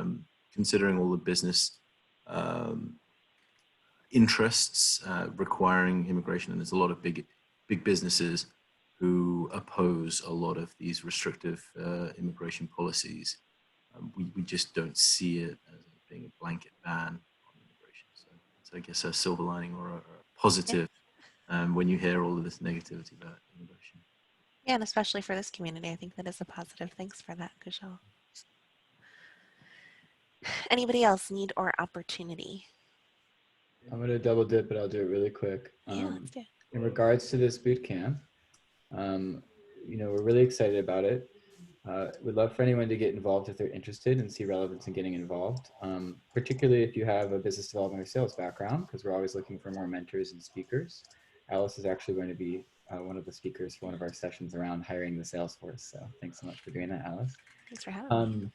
considering all the business interests requiring immigration, and there's a lot of big businesses who oppose a lot of these restrictive immigration policies, we just don't see it as being a blanket ban on immigration. So I guess a silver lining or a positive when you hear all of this negativity about immigration. Yeah, and especially for this community, I think that is a positive. Thanks for that, Kushal. Anybody else need or opportunity? I'm going to double dip, but I'll do it really quick. Yeah, let's do it. In regards to this boot camp, you know, we're really excited about it. We'd love for anyone to get involved if they're interested and see relevance in getting involved, particularly if you have a business development or sales background, because we're always looking for more mentors and speakers. Alice is actually going to be one of the speakers for one of our sessions around hiring the sales force. So thanks so much for doing that, Alice. Thanks for having me.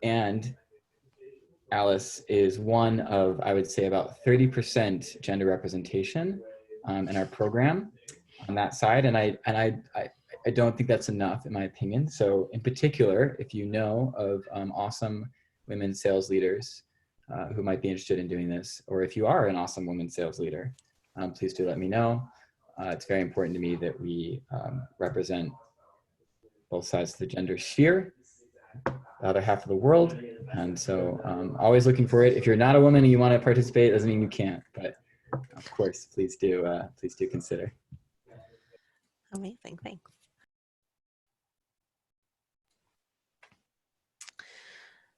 And Alice is one of, I would say, about 30% gender representation in our program on that side. And I don't think that's enough, in my opinion. So in particular, if you know of awesome women sales leaders who might be interested in doing this, or if you are an awesome woman sales leader, please do let me know. It's very important to me that we represent both sides of the gender sphere, the other half of the world. And so always looking for it. If you're not a woman and you want to participate, it doesn't mean you can't, but of course, please do consider. Amazing, thanks.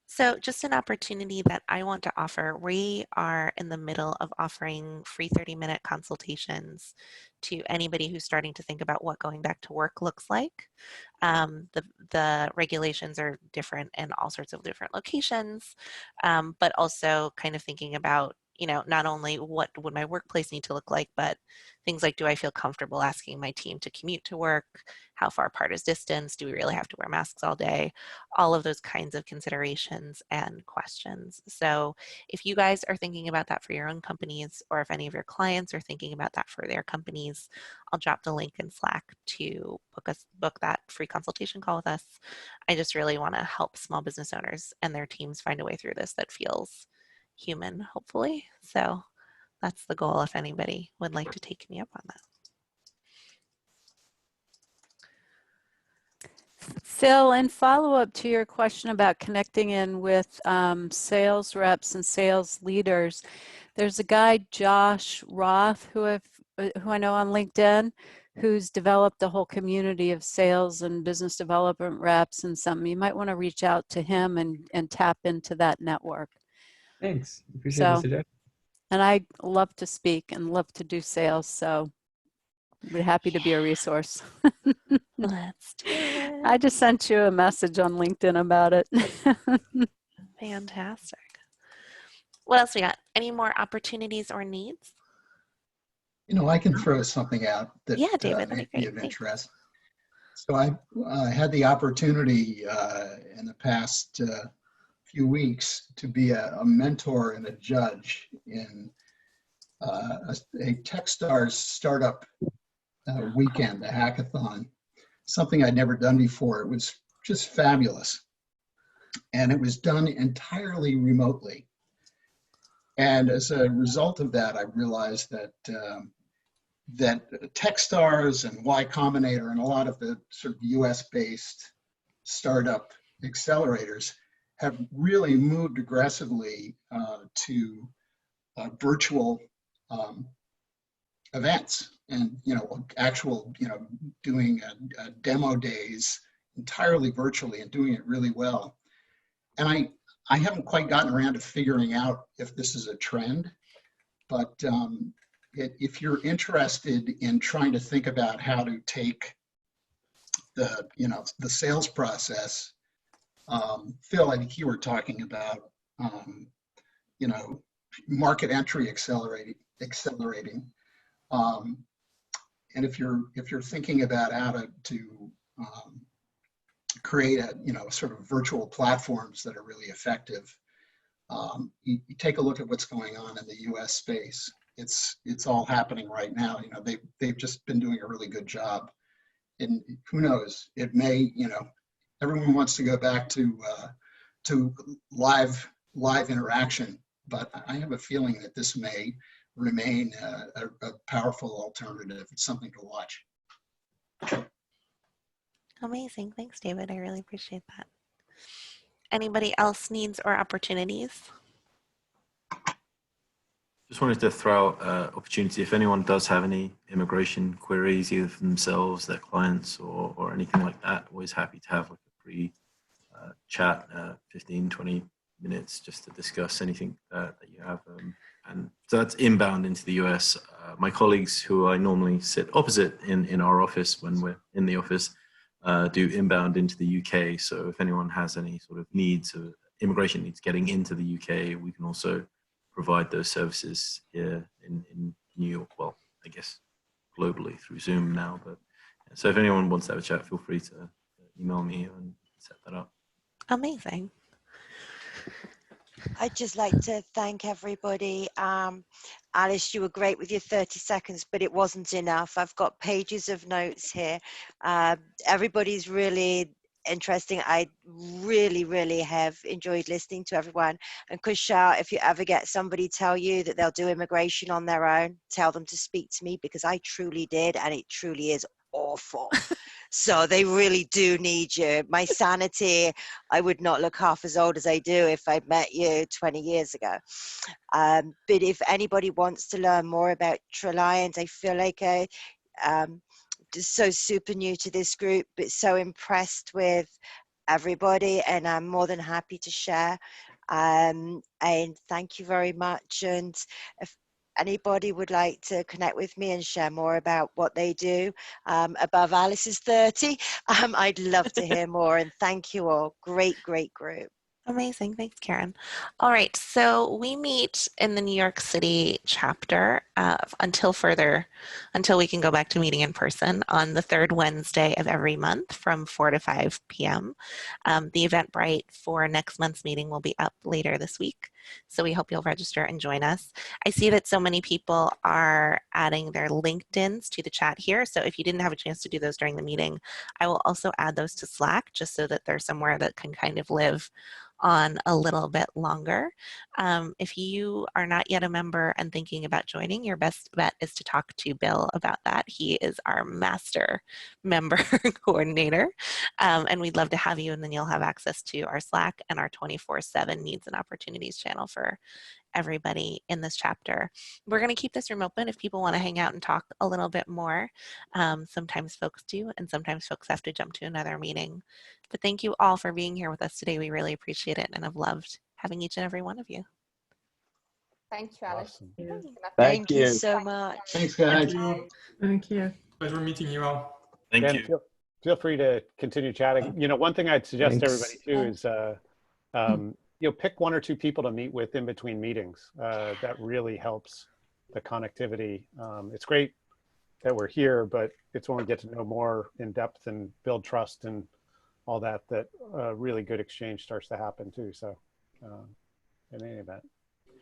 So just an opportunity that I want to offer. We are in the middle of offering free 30-minute consultations to anybody who's starting to think about what going back to work looks like. The regulations are different in all sorts of different locations, but also kind of thinking about, you know, not only what would my workplace need to look like, but things like, do I feel comfortable asking my team to commute to work? How far apart is distance? Do we really have to wear masks all day? All of those kinds of considerations and questions. So if you guys are thinking about that for your own companies, or if any of your clients are thinking about that for their companies, I'll drop the link in Slack to book that free consultation call with us. I just really want to help small business owners and their teams find a way through this that feels human, hopefully. So that's the goal if anybody would like to take me up on that. Phil, in follow-up to your question about connecting in with sales reps and sales leaders, there's a guy, Josh Roth, who I know on LinkedIn, who's developed a whole community of sales and business development reps and something. You might want to reach out to him and tap into that network. Thanks. Appreciate the suggestion. And I love to speak and love to do sales, so we're happy to be a resource. Let's do it. I just sent you a message on LinkedIn about it. Fantastic. What else we got? Any more opportunities or needs? You know, I can throw something out that Yeah, David, may that'd be be great. of interest. So I had the opportunity in the past few weeks to be a mentor and a judge in a Techstars startup weekend, a hackathon, something I'd never done before. It was just fabulous. And it was done entirely remotely. And as a result of that, I realized that that Techstars and Y Combinator and a lot of the sort of US-based startup accelerators have really moved aggressively to virtual events and, you know, actual, you know, doing demo days entirely virtually and doing it really well. And I haven't quite gotten around to figuring out if this is a trend, but if you're interested in trying to think about how to take the, you know, the sales process, Phil, I think you were talking about, you know, market entry accelerating. And if you're thinking about how to create a, you know, sort of virtual platforms that are really effective, you take a look at what's going on in the US space. It's all happening right now. You know, they've just been doing a really good job. And who knows, it may, you know, everyone wants to go back to live interaction, but I have a feeling that this may remain a powerful alternative. It's something to watch. Amazing. Thanks, David. I really appreciate that. Anybody else needs or opportunities? Just wanted to throw out opportunity. If anyone does have any immigration queries, either for themselves, their clients, or anything like that, always happy to have like a free chat, 15, 20 minutes just to discuss anything that you have. And so that's inbound into the US. My colleagues who I normally sit opposite in our office when we're in the office do inbound into the UK. So if anyone has any sort of needs, immigration needs getting into the UK, we can also provide those services here in New York. Well, I guess globally through Zoom now. But so if anyone wants to have a chat, feel free to email me and set that up. Amazing. I'd just like to thank everybody. Alice, you were great with your 30 seconds, but it wasn't enough. I've got pages of notes here. Everybody's really interesting. I really have enjoyed listening to everyone. And Kushal, if you ever get somebody tell you that they'll do immigration on their own, tell them to speak to me, because I truly did, and it truly is awful. So they really do need you. My sanity, I would not look half as old as I do if I'd met you 20 years ago. But if anybody wants to learn more about Treliant, I feel like I just so super new to this group, but so impressed with everybody, and I'm more than happy to share. And thank you very much. And if anybody would like to connect with me and share more about what they do above Alice's 30, I'd love to hear more. And thank you all. Great group. Amazing. Thanks, Karen. All right. So we meet in the New York City chapter until we can go back to meeting in person on the third Wednesday of every month from 4 to 5 p.m. The Eventbrite for next month's meeting will be up later this week. So we hope you'll register and join us. I see that so many people are adding their LinkedIns to the chat here. So if you didn't have a chance to do those during the meeting, I will also add those to Slack just so that they're somewhere that can kind of live on a little bit longer. If you are not yet a member and thinking about joining, your best bet is to talk to Bill about that. He is our master member coordinator, and we'd love to have you, and then you'll have access to our Slack and our 24/7 needs and opportunities channel for everybody in this chapter. We're going to keep this room open if people want to hang out and talk a little bit more. Sometimes folks do, and sometimes folks have to jump to another meeting. But thank you all for being here with us today. We really appreciate it, and I've loved having each and every one of you. Thank you, Alice. Awesome. Thank you so much. Thanks, guys. Thank you. Pleasure meeting you all. Thank Again, you. feel free to continue chatting. One thing I'd suggest to Thanks. everybody too is pick one or two people to meet with in between meetings. That really helps the connectivity. It's great that we're here, but it's when we get to know more in depth and build trust and all that really good exchange starts to happen too. So in any event.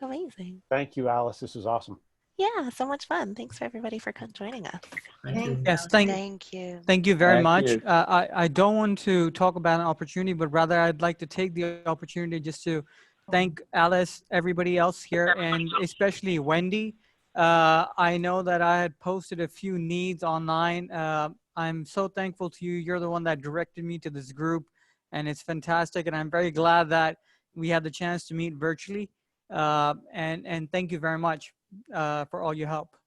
Amazing. Thank you, Alice. This was awesome. Yeah, so much fun. Thanks for everybody for joining us. Thank you. Yes, Thank you. Thank you very Thank much. you. I don't want to talk about an opportunity, but rather I'd like to take the opportunity just to thank Alice, everybody else here, and especially Wendy. I know that I had posted a few needs online. I'm so thankful to you. You're the one that directed me to this group, and it's fantastic. And I'm very glad that we had the chance to meet virtually. And thank you very much for all your help.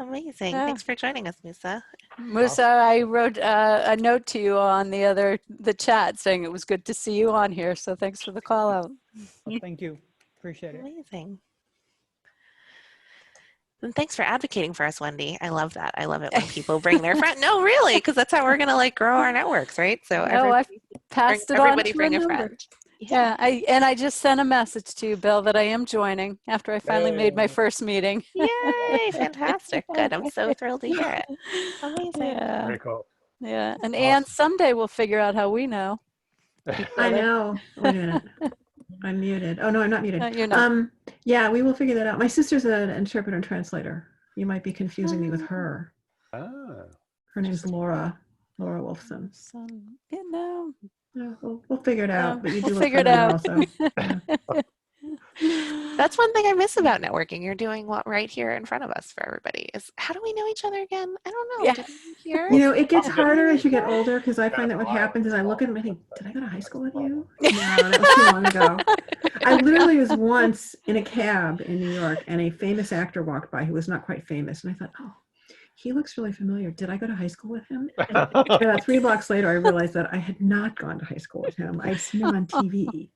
Amazing. Yeah. Thanks for joining us, Musa. Musa, I wrote a note to you on the chat saying it was good to see you on here. So thanks for the call out. Well, thank you. Appreciate it. Amazing. And thanks for advocating for us, Wendy. I love that. I love it when people bring their friend. No, really, because that's how we're going to grow our networks, right? So No, I've passed it on everybody to bring a a number. friend. Yeah, I just sent a message to you, Bill, that I am joining after I finally made my first meeting. Yay, fantastic. Good. I'm so thrilled to hear it. Amazing. Yeah. Very cool. Yeah, and Awesome. Anne, someday we'll figure out how we know. I know. Wait a minute. I'm muted. Oh no, I'm not muted. You're not. Yeah, we will figure that out. My sister's an interpreter and translator. You might be confusing me with her. Ah. Her name's Laura Wolfson. Yeah, we'll figure it out. But you do we'll look figure it familiar out. also. Yeah. That's one thing I miss about networking. You're doing what right here in front of us for everybody is how do we know each other again? I don't know. Yeah. Did we hear? It gets harder as you get older because I find that what happens is I look at them and I think, did I go to high school with you? No, that was too long ago. I literally was once in a cab in New York and a famous actor walked by who was not quite famous. And I thought, oh, he looks really familiar. Did I go to high school with him? And about 3 blocks later, I realized that I had not gone to high school with him. I'd seen him on TV.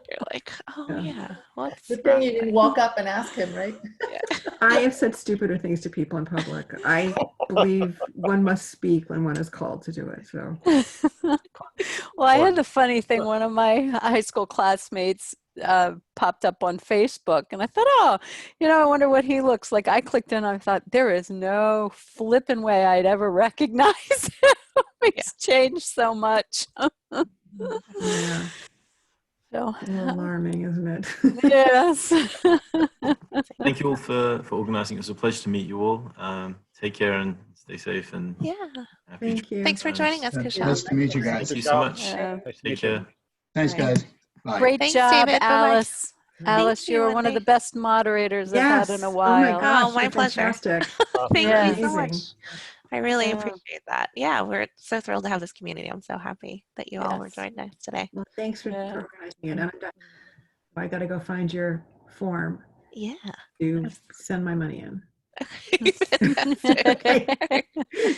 You're like, oh yeah. What's Good thing you didn't walk up and ask him, right? I have said stupider things to people in public. I believe one must speak when one is called to do it. So, Well, I had a funny thing. One of my high school classmates popped up on Facebook, and I thought, oh, I wonder what he looks like. I clicked in, and I thought, there is no flipping way I'd ever recognize him. He's changed so much. yeah. So, A little alarming, isn't it? yes. Thank you all for organizing. It was a pleasure to meet you all. Take care and stay safe. And Yeah. happy Thank you. Thanks for joining us, Nice Kushal. to meet you guys. Thank you so much. Yeah. Nice to Take meet you. care. Thanks, All right. guys. Bye. Great Thanks, job, David. Bye-bye. Alice. Alice, you, you were one of the Wendy. best moderators I've had in Yes. a Oh my while. gosh. Oh, my You're pleasure. fantastic. Thank Yeah. you so much. Amazing. I really Yeah. appreciate that. Yeah, we're so thrilled to have this community. I'm so happy that you all were Yes. joining us today. Well, thanks for Yeah. organizing it. And I got to go find your form Yeah. to send my money in. Fantastic. Okay.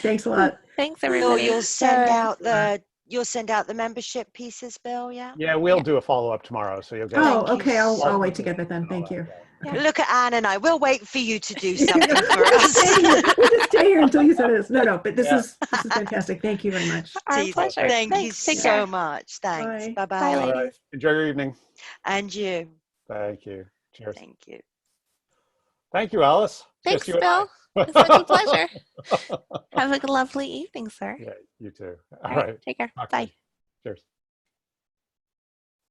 Thanks a lot. Thanks, Bill, everybody. you'll send right. out the membership pieces, Bill, yeah? Yeah, we'll do a follow-up tomorrow, so you'll get Oh, Thank you okay. I'll so wait to get that then. Thank you. Yeah. Look at Anne and I. We'll wait for you to do We'll something for just us. stay here. We'll just stay here until you send this. No, but this Yeah. is fantastic. Thank you very much. Our Tease. pleasure. Thank you Thanks. Take so care. much. Thanks. Bye. Bye, Bye-bye. All right. ladies. Enjoy your evening. And you. Thank you. Cheers. Thank you. Thank you, Alice. Thanks, Just you and I. Bill. It's such a pleasure. Have a lovely evening, sir. Yeah, you too. All All right. right. Take care. Talk Bye. soon. Cheers.